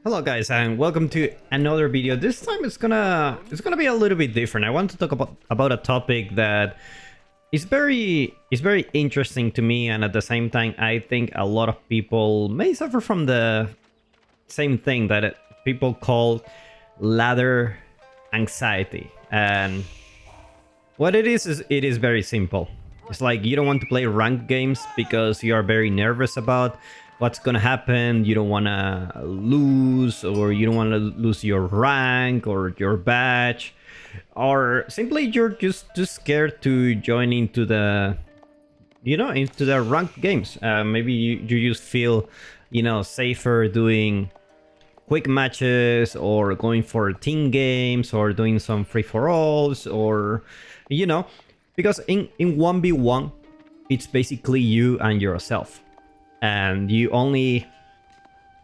Hello guys and welcome to another video. This time it's gonna be a little bit different. I want to talk about a topic that is very interesting to me, and at the same time I think a lot of people may suffer from the same thing that people call ladder anxiety. And what it is it is very simple. It's like you don't want to play ranked games because you are very nervous about what's gonna happen. You don't want to lose, or you don't want to lose your rank or your badge, or simply you're just too scared to join into the into the ranked games. Maybe you just feel safer doing quick matches, or going for team games, or doing some free-for-alls, or because in 1v1 it's basically you and yourself, and you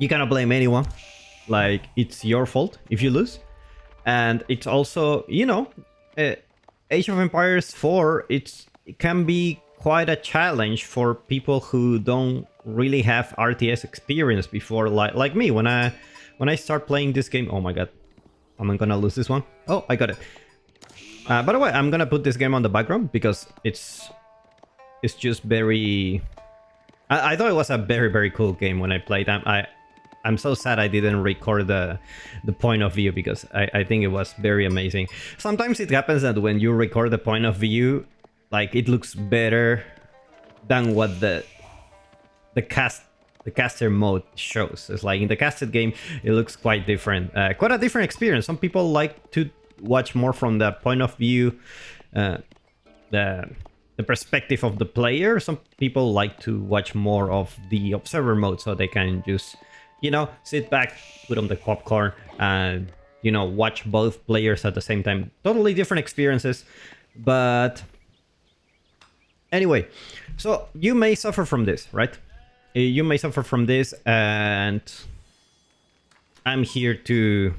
cannot blame anyone. Like, it's your fault if you lose. And it's also Age of Empires 4, it can be quite a challenge for people who don't really have RTS experience before, like me. When I start playing this game, oh my god, am I gonna lose this one? Oh, I got it. By the way, I'm gonna put this game on the background because it's just very... I thought it was a very cool game when I played. I'm so sad I didn't record the point of view, because I think it was very amazing. Sometimes it happens that when you record the point of view, like, it looks better than what the caster mode shows. It's like in the casted game, it looks quite different. Quite a different experience. Some people like to watch more from the point of view, the perspective of the player. Some people like to watch more of the observer mode, so they can just sit back, put on the popcorn, and watch both players at the same time. Totally different experiences. But anyway, so you may suffer from this, right? You may suffer from this, and I'm here to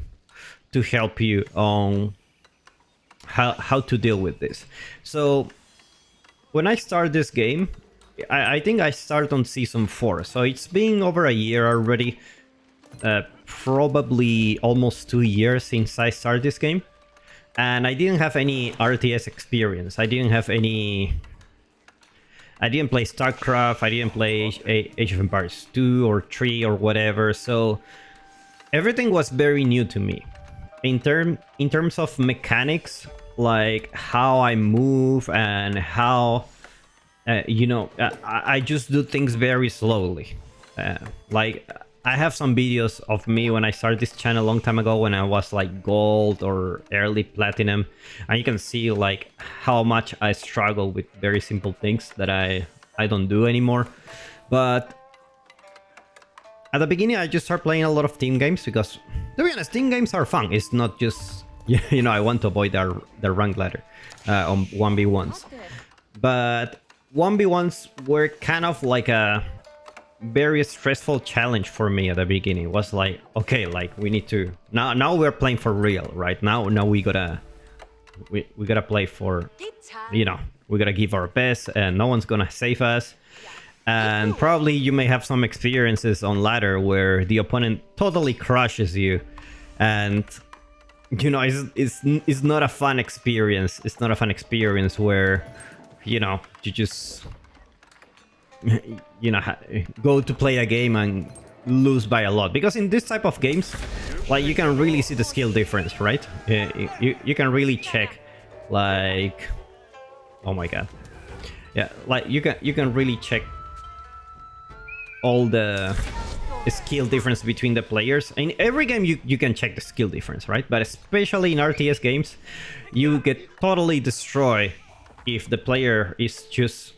help you on how to deal with this. So when I start this game, I think I start on season 4, so it's been over a year already. Probably almost 2 years since I started this game, and I didn't have any RTS experience. I didn't play StarCraft, I didn't play Age of Empires 2 or 3 or whatever, so everything was very new to me. In terms of mechanics, like how I move and how I just do things very slowly. Like, I have some videos of me when I started this channel a long time ago, when I was like gold or early platinum, and you can see like how much I struggle with very simple things that I don't do anymore. But at the beginning, I just started playing a lot of team games because, to be honest, team games are fun. It's not just I want to avoid the rank ladder on 1v1s, but 1v1s were kind of like a very stressful challenge for me at the beginning. It was like, okay, like, we need to now we're playing for real, right? Now we gotta play for, we gotta give our best, and no one's gonna save us. And probably you may have some experiences on ladder where the opponent totally crushes you, and it's not a fun experience. It's not a fun experience where you just go to play a game and lose by a lot, because in this type of games, like, you can really see the skill difference, right? You can really check, like, oh my god, yeah, like you can really check all the skill difference between the players. In every game you can check the skill difference, right? But especially in RTS games, you get totally destroyed if the player is just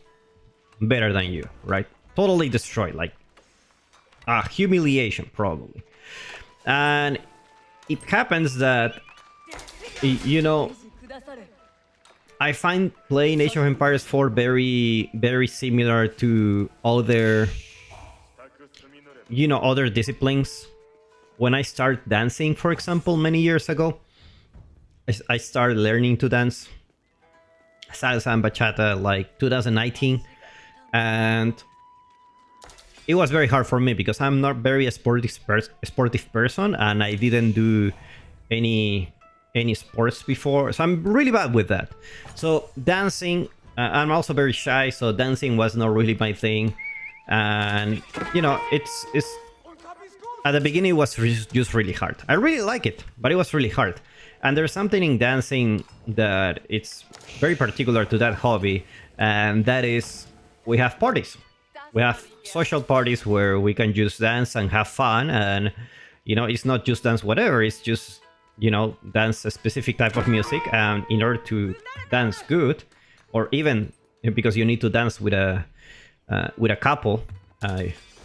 better than you, right? Totally destroyed, like a humiliation probably. And it happens that I find playing Age of Empires 4 very similar to other other disciplines. When I started dancing, for example, many years ago, I started learning to dance salsa and bachata like 2019, and it was very hard for me because I'm not very sportive person, and I didn't do any sports before, so I'm really bad with that. So dancing, I'm also very shy, so dancing was not really my thing. And you know, it's at the beginning it was just really hard. I really like it, but it was really hard. And there's something in dancing that it's very particular to that hobby, and that is we have parties. We have social parties where we can just dance and have fun, and you know, it's not just dance whatever, it's just, you know, dance a specific type of music. And in order to dance good, or even because you need to dance with a couple,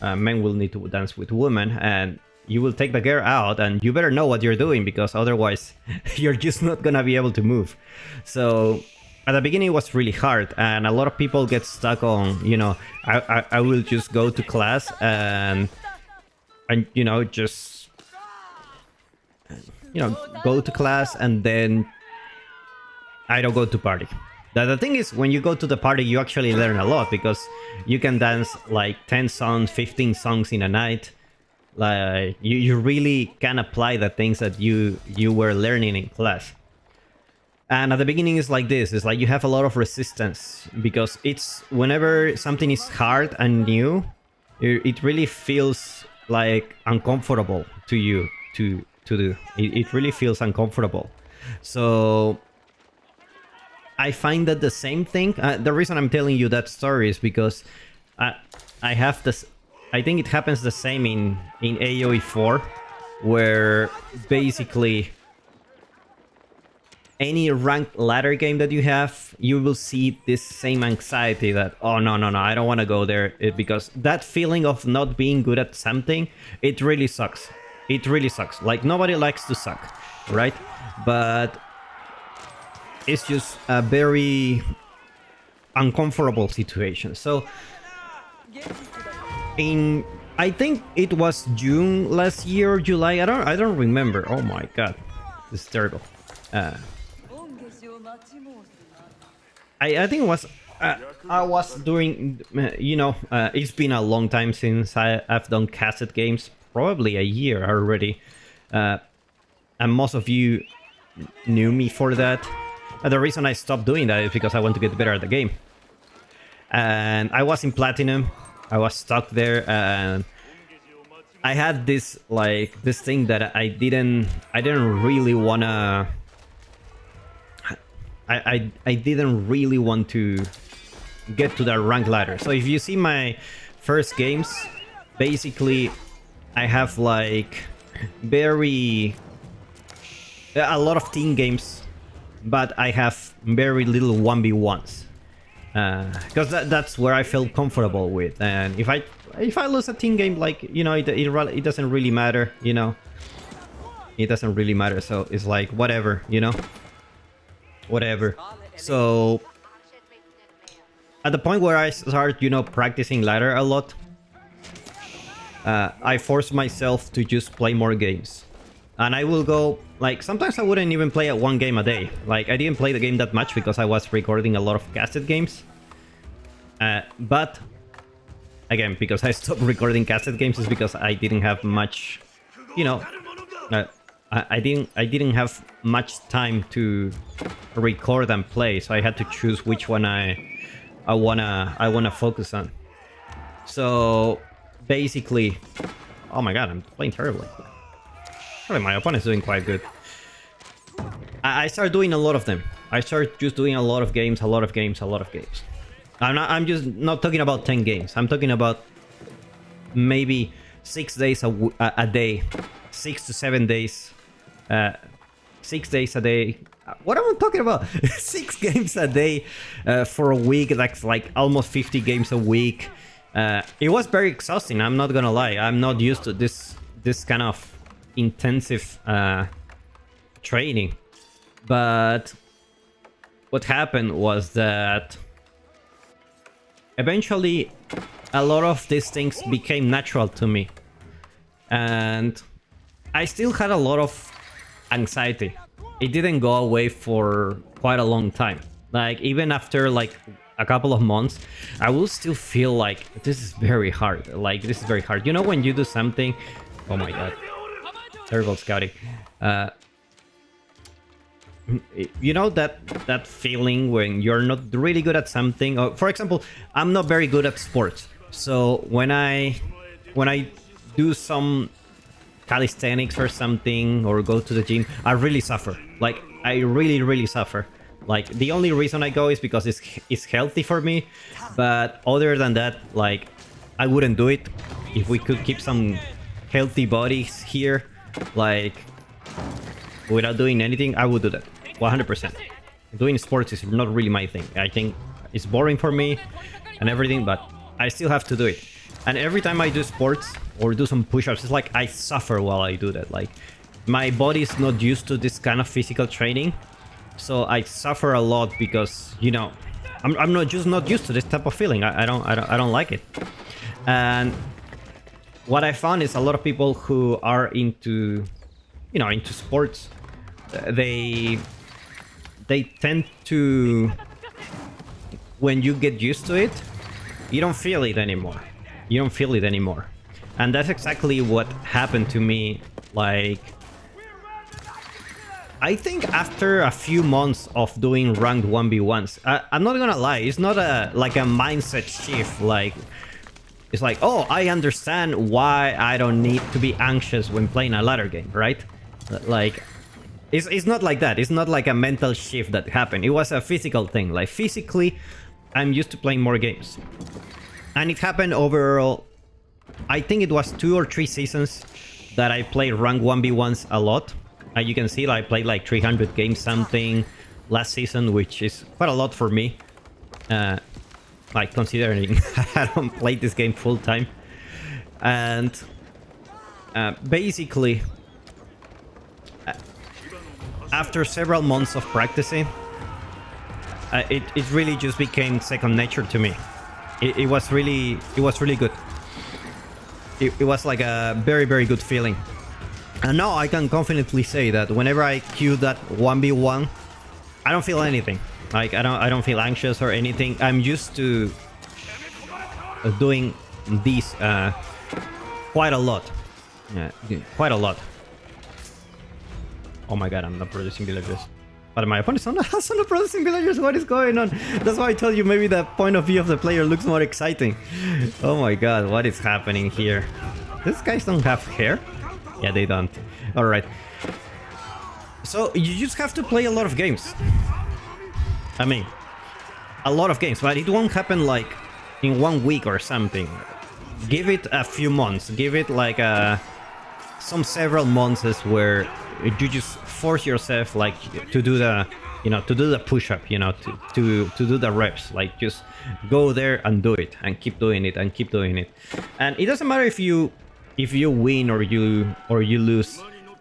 men will need to dance with women, and you will take the girl out, and you better know what you're doing, because otherwise you're just not gonna be able to move. So at the beginning it was really hard, and a lot of people get stuck on, you know, I will just go to class and you know, just, you know, go to class and then I don't go to party. The thing is, when you go to the party, you actually learn a lot, because you can dance like 10 songs, 15 songs in a night. Like you really can apply the things that you were learning in class. And at the beginning it's like this, it's like you have a lot of resistance, because it's whenever something is hard and new, it really feels like uncomfortable to you to do. It really feels uncomfortable. So I find that the same thing. The reason I'm telling you that story is because I have this. I think it happens the same in AoE 4, where basically any ranked ladder game that you have, you will see this same anxiety that, oh no, I don't want to go there, because that feeling of not being good at something, it really sucks. It really sucks. Like, nobody likes to suck, right? But it's just a very uncomfortable situation. So I think it was June last year, July. I don't remember. Oh my god, this is terrible. I think it was I was doing, you know, it's been a long time since I've done cassette games, probably a year already, and most of you knew me for that. The reason I stopped doing that is because I want to get better at the game. And I was in platinum. I was stuck there, and I had this this thing that I didn't really wanna. I didn't really want to get to that rank ladder. So if you see my first games, basically I have like a lot of team games, but I have very little 1v1s. Because that's where I feel comfortable with, and if I lose a team game, like, you know, it doesn't really matter, you know, it doesn't really matter. So it's like whatever, you know, whatever. So at the point where I start, you know, practicing ladder a lot, I force myself to just play more games. And I will go, like, sometimes I wouldn't even play one game a day. Like, I didn't play the game that much because I was recording a lot of cassette games. But, again, because I stopped recording cassette games is because I didn't have much, you know, I didn't have much time to record and play, so I had to choose which one I wanna focus on. So, basically, oh my god, I'm playing terribly. Actually, my opponent's doing quite good. I started doing a lot of them. I started just doing a lot of games. I'm just not talking about 10 games. I'm talking about maybe 6 days a day, 6 to 7 days, 6 days a day. What am I talking about? 6 games a day for a week. That's like almost 50 games a week. It was very exhausting. I'm not gonna lie. I'm not used to this kind of intensive training. But what happened was that eventually a lot of these things became natural to me, and I still had a lot of anxiety. It didn't go away for quite a long time. Like, even after like a couple of months, I will still feel like this is very hard. Like, this is very hard. You know, when you do something... Oh my god. Terrible scouting. You know that feeling when you're not really good at something? Or, for example, I'm not very good at sports. So when I do some calisthenics or something, or go to the gym, I really suffer. Like, I really suffer. Like, the only reason I go is because it's healthy for me, but other than that, like, I wouldn't do it. If we could keep some healthy bodies here, like, without doing anything, I would do that 100%. Doing sports is not really my thing. I think it's boring for me and everything, but I still have to do it. And every time I do sports or do some push-ups, it's like I suffer while I do that. Like, my body is not used to this kind of physical training, so I suffer a lot because, you know, I'm not used to this type of feeling. I don't like it. And what I found is a lot of people who are into, you know, into sports, they tend to, when you get used to it, you don't feel it anymore. You don't feel it anymore. And that's exactly what happened to me. Like, I think after a few months of doing ranked 1v1s, I'm not gonna lie, it's not like a mindset shift. Like, it's like, oh, I understand why I don't need to be anxious when playing a ladder game, right? Like, it's not like that. It's not like a mental shift that happened. It was a physical thing. Like, physically, I'm used to playing more games. And it happened overall, I think it was 2 or 3 seasons that I played ranked 1v1s a lot. You can see, like, I played like 300 games something last season, which is quite a lot for me. Like, considering I don't play this game full time. And basically, after several months of practicing, it really just became second nature to me. It was really good. It was like a very good feeling. And now I can confidently say that whenever I queue that 1v1, I don't feel anything. Like, I don't feel anxious or anything. I'm used to doing these quite a lot. Yeah, quite a lot. Oh my god, I'm not producing villagers. But my opponent is not producing villagers. What is going on? That's why I told you maybe the point of view of the player looks more exciting. Oh my god, what is happening here? These guys don't have hair? Yeah, they don't. Alright. So, you just have to play a lot of games. I mean, a lot of games, but it won't happen like in 1 week or something. Give it a few months. Give it like several months where you just force yourself, like, to do the, you know, to do the push-up, you know, to do the reps. Like, just go there and do it, and keep doing it, and keep doing it. And it doesn't matter if you win or you lose.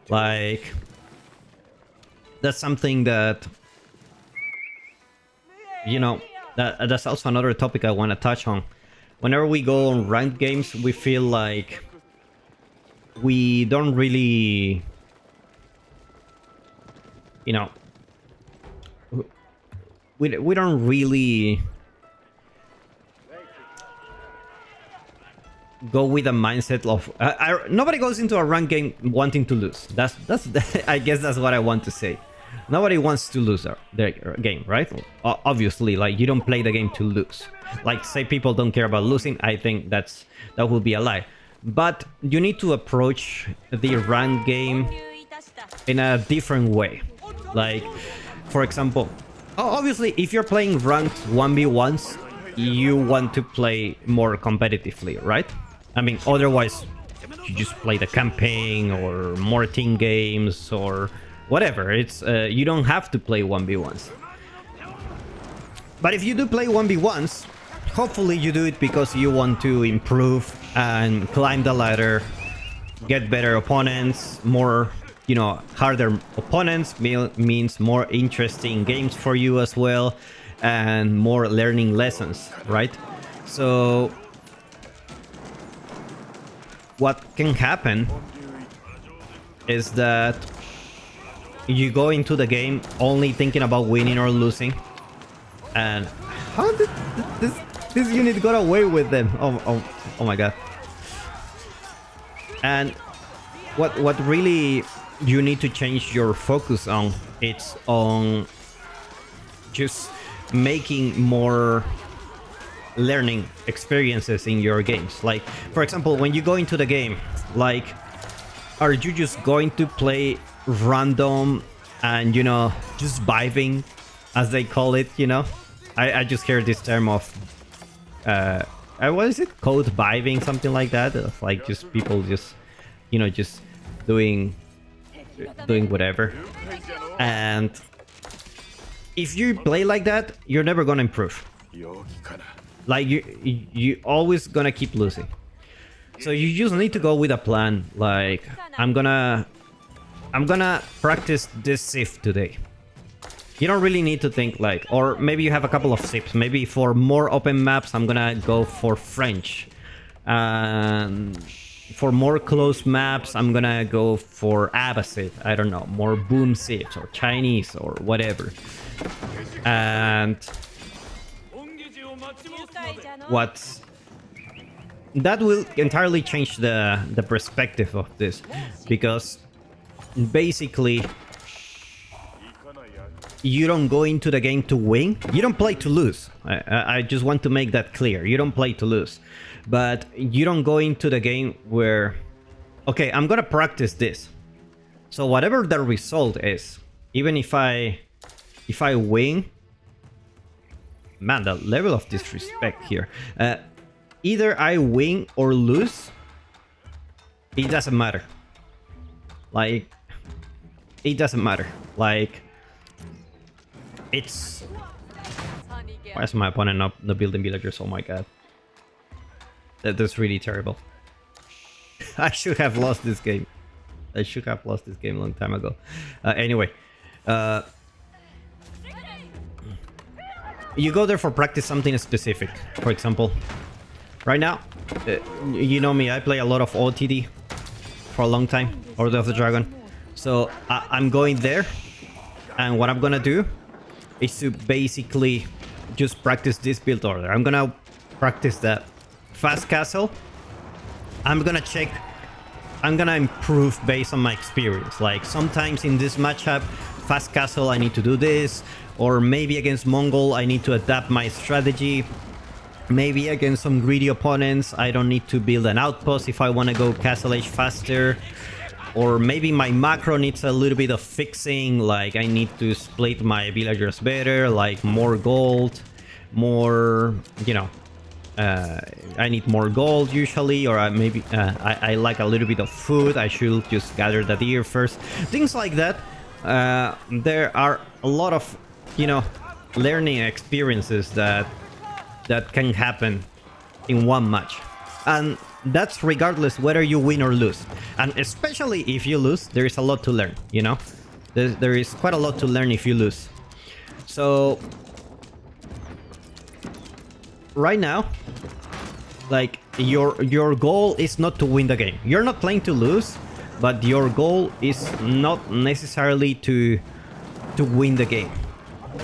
Like, that's something that, you know, that's also another topic I want to touch on. Whenever we go on ranked games, we feel like we don't really, you know, we don't really go with a mindset of nobody goes into a ranked game wanting to lose. That's I guess that's what I want to say. Nobody wants to lose their game, right? Obviously, like, you don't play the game to lose. Like, say people don't care about losing, I think that would be a lie. But you need to approach the ranked game in a different way. Like, for example, obviously, if you're playing ranked 1v1s, you want to play more competitively, right? I mean, otherwise, you just play the campaign or more team games or whatever. It's you don't have to play 1v1s. But if you do play 1v1s, hopefully you do it because you want to improve and climb the ladder, get better opponents, more, you know, harder opponents means more interesting games for you as well, and more learning lessons, right? So what can happen is that you go into the game only thinking about winning or losing, and How did this unit got away with them? Oh my god. And what really you need to change your focus on, it's on just making more learning experiences in your games. Like, for example, when you go into the game, like, are you just going to play random and, you know, just vibing, as they call it, you know? I just heard this term of what is it, code vibing, something like that. Like, just people just, you know, just doing whatever. And if you play like that, you're never gonna improve. Like, you always gonna keep losing. So you just need to go with a plan. Like, I'm gonna practice this Sif today. You don't really need to think like, or maybe you have a couple of Sifs. Maybe for more open maps, I'm gonna go for French. For more closed maps, I'm gonna go for Abbasid. I don't know, more Boom Sifs or Chinese or whatever. And that will entirely change the perspective of this, because basically you don't go into the game to win. You don't play to lose. I just want to make that clear. You don't play to lose, but you don't go into the game where, okay, I'm gonna practice this, so whatever the result is, even if I win, man, the level of disrespect here. Either I win or lose, it doesn't matter. Like, it doesn't matter. Like, it's... Why is my opponent not building villagers? Oh my god. That's really terrible. I should have lost this game. I should have lost this game a long time ago. Anyway. You go there for practice something specific. For example, right now, you know me, I play a lot of OTD for a long time, Order of the Dragon. So I'm going there, and what I'm gonna do is to basically just practice this build order. I'm gonna practice that fast castle. I'm gonna improve based on my experience. Like, sometimes in this matchup, fast castle, I need to do this, or maybe against Mongol, I need to adapt my strategy. Maybe against some greedy opponents, I don't need to build an outpost if I want to go castle age faster. Or maybe my macro needs a little bit of fixing, like I need to split my villagers better, like more gold, more, you know, I need more gold usually, or maybe I like a little bit of food, I should just gather the deer first. Things like that. There are a lot of, you know, learning experiences that can happen in one match. And that's regardless whether you win or lose. And especially if you lose, there is a lot to learn, you know? There is quite a lot to learn if you lose. So right now, like, your goal is not to win the game. You're not playing to lose, but your goal is not necessarily to win the game.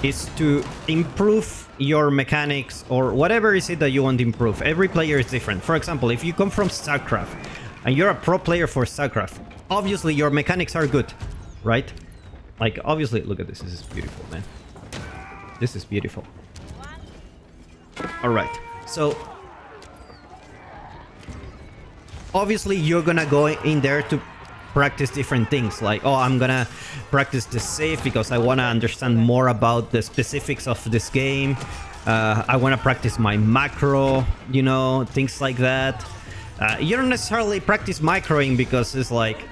It's to improve your mechanics or whatever is it that you want to improve. Every player is different. For example, if you come from StarCraft and you're a pro player for StarCraft, obviously your mechanics are good, right? Like, obviously, look at this. This is beautiful, man. This is beautiful. All right. So obviously you're gonna go in there to practice different things, like, oh, I'm gonna practice the save because I want to understand more about the specifics of this game. I want to practice my macro, you know, things like that. You don't necessarily practice macroing because it's like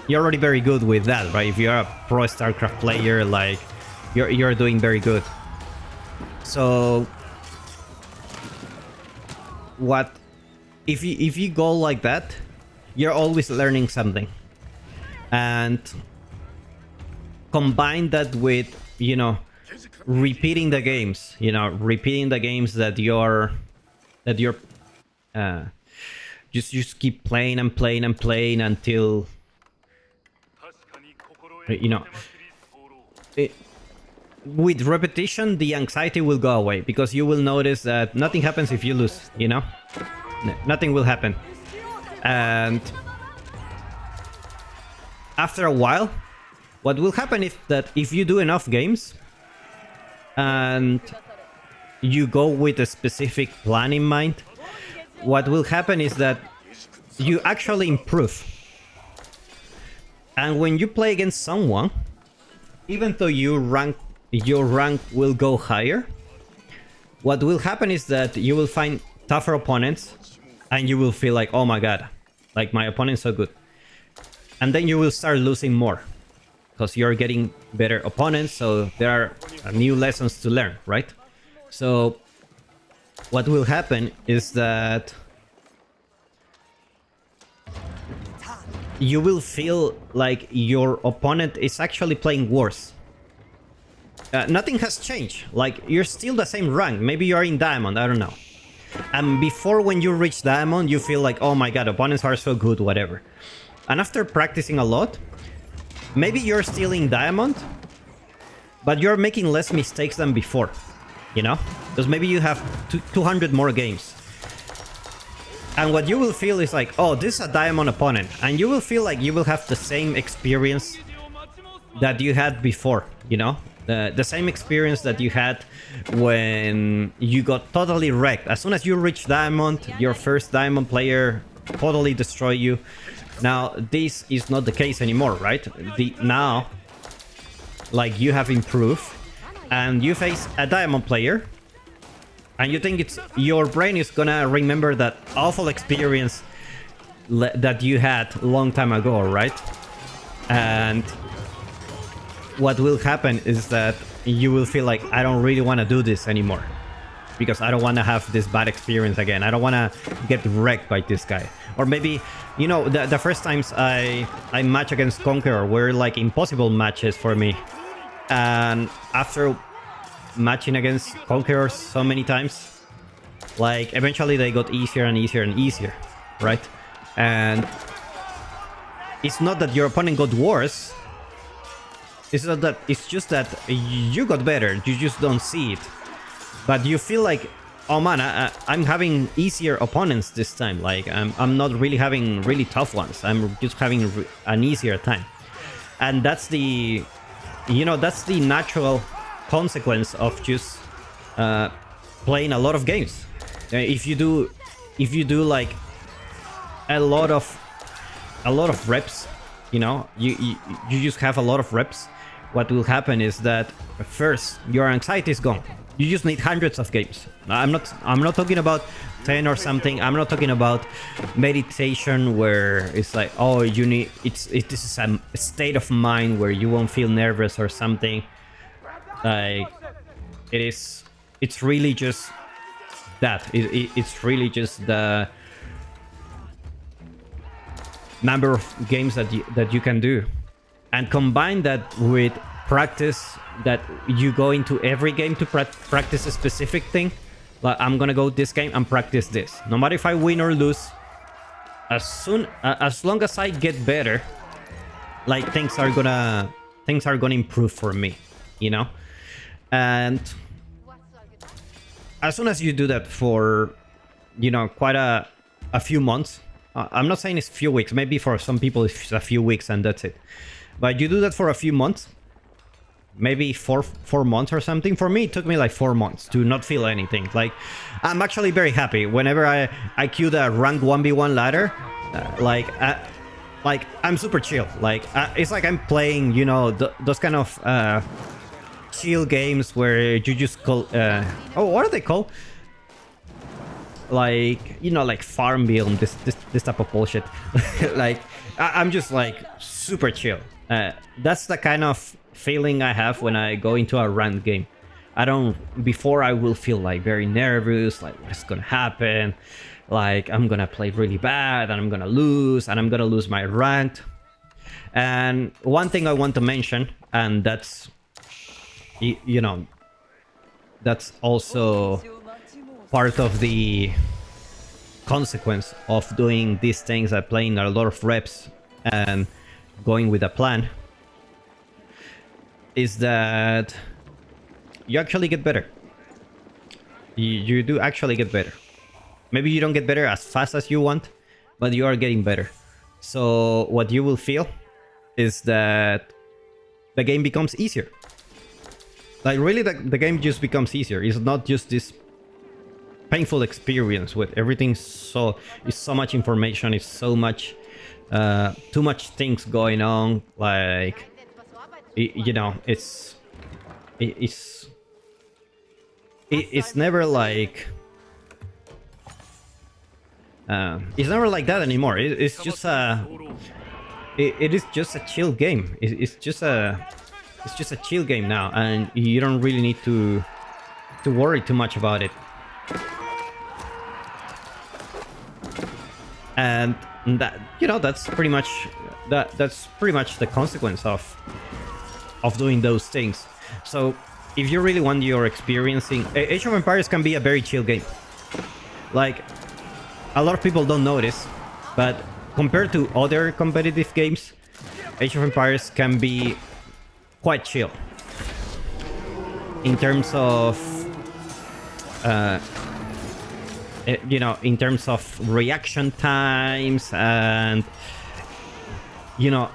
you're already very good with that, right? If you're a pro StarCraft player, like, you're doing very good. So what if you go like that, you're always learning something. And combine that with, you know, repeating the games, you know, repeating the games that you're just keep playing and playing and playing until, you know, with repetition, the anxiety will go away because you will notice that nothing happens if you lose, you know? Nothing will happen. And after a while, what will happen is that if you do enough games and you go with a specific plan in mind, what will happen is that you actually improve. And when you play against someone, even though your rank will go higher, what will happen is that you will find tougher opponents and you will feel like, oh my god, like my opponent's so good. And then you will start losing more because you're getting better opponents, so there are new lessons to learn, right? So what will happen is that you will feel like your opponent is actually playing worse. Nothing has changed. Like, you're still the same rank. Maybe you're in Diamond, I don't know. And before, when you reach Diamond, you feel like, oh my god, opponents are so good, whatever. And after practicing a lot, maybe you're still in Diamond, but you're making less mistakes than before, you know? Because maybe you have 200 more games. And what you will feel is like, oh, this is a Diamond opponent. And you will feel like you will have the same experience that you had before, you know? The same experience that you had when you got totally wrecked. As soon as you reach Diamond, your first Diamond player totally destroy you. Now, this is not the case anymore, right? Now, like, you have improved and you face a Diamond player and you think your brain is gonna remember that awful experience that you had a long time ago, right? And what will happen is that you will feel like, I don't really want to do this anymore because I don't want to have this bad experience again. I don't want to get wrecked by this guy. Or maybe, you know, the first times I match against Conqueror were like impossible matches for me. And after matching against Conquerors so many times, like, eventually they got easier and easier and easier, right? And it's not that your opponent got worse. It's not that, it's just that you got better, you just don't see it. But you feel like, oh man, I'm having easier opponents this time. Like, I'm not really having really tough ones. I'm just having an easier time. And that's the, you know, that's the natural consequence of just playing a lot of games. If you do like a lot of reps, you know, you just have a lot of reps. What will happen is that first your anxiety is gone. You just need hundreds of games. I'm not talking about 10 or something. I'm not talking about meditation where it's like, oh, you need this is a state of mind where you won't feel nervous or something. Like, it's really just that. It's really just the number of games that you can do. And combine that with practice, that you go into every game to practice a specific thing. Like, I'm gonna go this game and practice this. No matter if I win or lose, as long as I get better, like, things are gonna improve for me, you know? And as soon as you do that for, you know, quite a few months, I'm not saying it's a few weeks, maybe for some people it's a few weeks and that's it. But you do that for a few months, maybe four months or something. For me, it took me like 4 months to not feel anything. Like, I'm actually very happy whenever I queue the rank 1v1 ladder. Like, I'm super chill. Like, it's like I'm playing, you know, those kind of chill games where you just call, oh, what are they called? Like, you know, like Farmville, this type of bullshit. Like, I'm just like super chill. That's the kind of feeling I have when I go into a ranked game. Before I will feel like very nervous, like what's gonna happen, like I'm gonna play really bad and I'm gonna lose my ranked. And one thing I want to mention, and that's, you know, that's also part of the consequence of doing these things, playing a lot of reps and going with a plan, is that you actually get better. You do actually get better. Maybe you don't get better as fast as you want, but you are getting better. So what you will feel is that the game becomes easier. Like really, the game just becomes easier. It's not just this painful experience with everything. It's so much information. It's so much, too much things going on. Like, you know, it's never like. It's never like that anymore. It's just it is just a chill game. It's just a chill game now, and you don't really need to worry too much about it. And that, you know, that's pretty much the consequence of doing those things. So if you really want your experiencing, Age of Empires can be a very chill game. Like, a lot of people don't notice, but compared to other competitive games, Age of Empires can be quite chill in terms of you know, in terms of reaction times and, you know,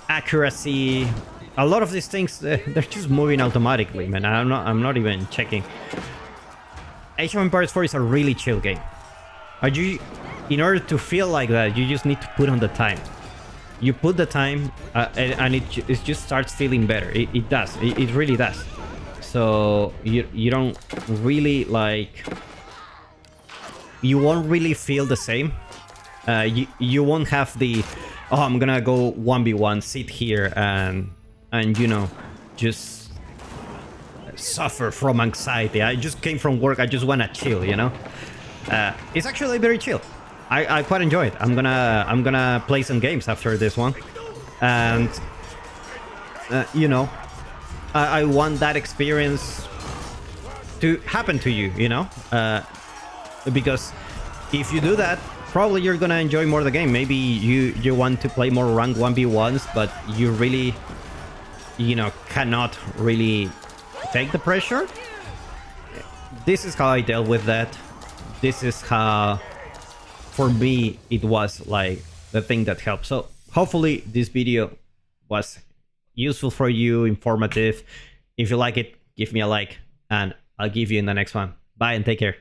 accuracy. A lot of these things, they're just moving automatically, man. I'm not even checking. Age of Empires 4 is a really chill game. In order to feel like that, you just need to put on the time. You put the time, and it just starts feeling better. It does. It really does. So you don't really like. You won't really feel the same. You won't have the, oh, I'm gonna go 1v1, sit here and you know, just suffer from anxiety. I just came from work. I just wanna chill. You know, it's actually very chill. I quite enjoy it. I'm gonna play some games after this one, and you know, I want that experience to happen to you. You know, because if you do that, probably you're gonna enjoy more the game. Maybe you want to play more ranked 1v1s, but you really, you know, cannot really take the pressure. This is how I dealt with that. This is how, for me, it was like the thing that helped. So hopefully this video was useful for you, informative. If you like it, give me a like, and I'll give you in the next one. Bye and take care.